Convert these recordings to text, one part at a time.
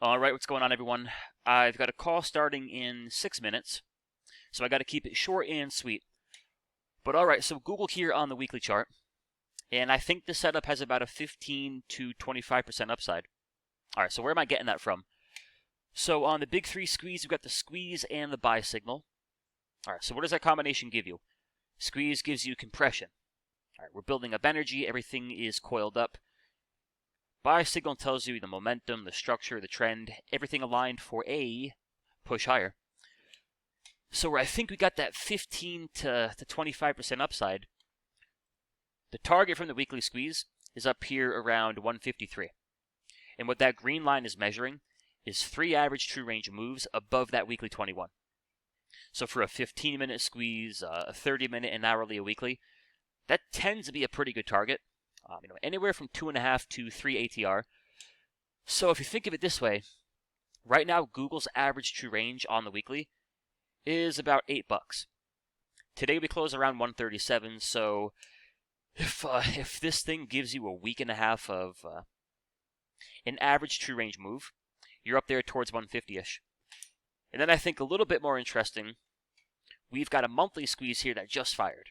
All right, what's going on, everyone? I've got a call starting in 6 minutes, so I got to keep it short and sweet. But all right, so Google here on the weekly chart, and I think the setup has about a 15 to 25% upside. All right, so where am I getting that from? So on the big three squeeze, we've got the squeeze and the buy signal. All right, so what does that combination give you? Squeeze gives you compression. All right, we're building up energy, everything is coiled up. Buy signal tells you the momentum, the structure, the trend, everything aligned for a push higher. So where I think we got that 15 to 25% upside, the target from the weekly squeeze is up here around 153. And what that green line is measuring is 3 average true range moves above that weekly 21. So for a 15-minute squeeze, a 30-minute, an hourly, a weekly, that tends to be a pretty good target. Anywhere from 2.5 to 3 ATR. So if you think of it this way, right now Google's average true range on the weekly is about $8. Today we close around 137. So if this thing gives you a week and a half of an average true range move, you're up there towards 150-ish. And then I think a little bit more interesting, we've got a monthly squeeze here that just fired.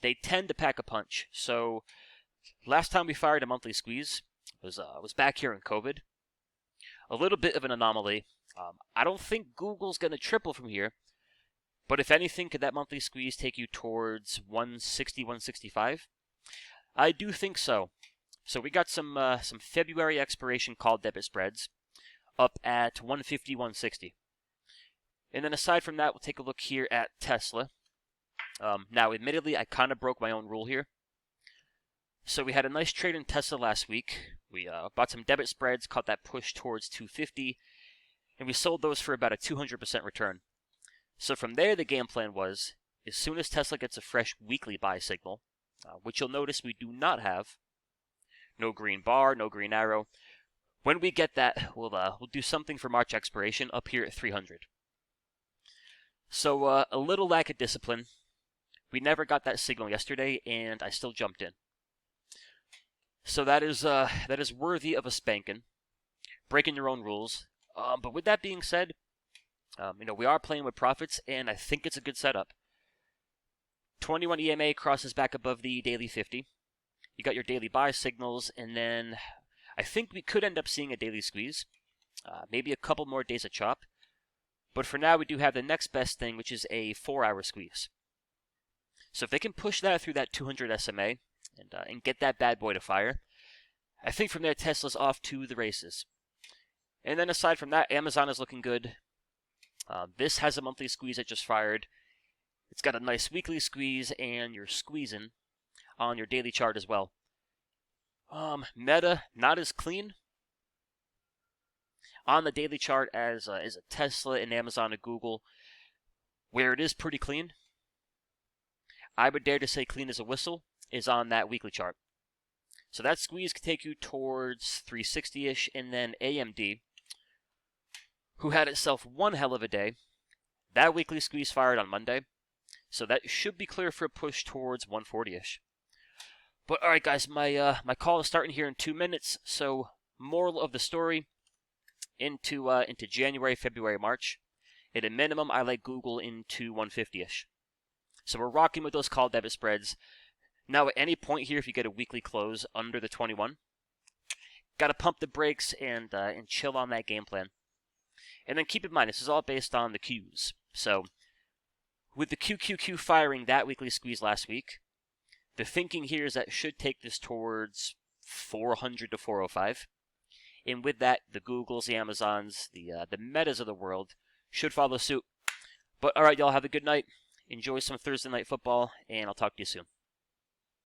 They tend to pack a punch. So last time we fired a monthly squeeze was back here in COVID. A little bit of an anomaly. I don't think Google's going to triple from here. But if anything, could that monthly squeeze take you towards 160, 165? I do think so. So we got some February expiration call debit spreads up at 150, 160. And then aside from that, we'll take a look here at Tesla. Now, admittedly, I kind of broke my own rule here. So we had a nice trade in Tesla last week. We bought some debit spreads, caught that push towards 250, and we sold those for about a 200% return. So from there, the game plan was, as soon as Tesla gets a fresh weekly buy signal, which you'll notice we do not have, no green bar, no green arrow. When we get that, we'll do something for March expiration up here at 300. So a little lack of discipline. We never got that signal yesterday, and I still jumped in. So that is worthy of a spanking, breaking your own rules. But with that being said, we are playing with profits, and I think it's a good setup. 21 EMA crosses back above the daily 50. You got your daily buy signals, and then I think we could end up seeing a daily squeeze. Maybe a couple more days of chop. But for now, we do have the next best thing, which is a 4-hour squeeze. So if they can push that through that 200 SMA and get that bad boy to fire, I think from there Tesla's off to the races. And then aside from that, Amazon is looking good. This has a monthly squeeze that just fired. It's got a nice weekly squeeze, and you're squeezing on your daily chart as well. Meta, not as clean on the daily chart as a Tesla and Amazon and Google, where it is pretty clean. I would dare to say clean as a whistle is on that weekly chart. So that squeeze could take you towards 360-ish, and then AMD, who had itself one hell of a day. That weekly squeeze fired on Monday, so that should be clear for a push towards 140-ish. But all right, guys, my call is starting here in 2 minutes. So moral of the story: into January, February, March, at a minimum, I like Google into 150-ish. So we're rocking with those call debit spreads. Now, at any point here, if you get a weekly close under the 21, got to pump the brakes and chill on that game plan. And then keep in mind, this is all based on the Qs. So with the QQQ firing that weekly squeeze last week, the thinking here is that it should take this towards 400 to 405. And with that, the Googles, the Amazons, the Metas of the world should follow suit. But all right, y'all, have a good night. Enjoy some Thursday night football, and I'll talk to you soon.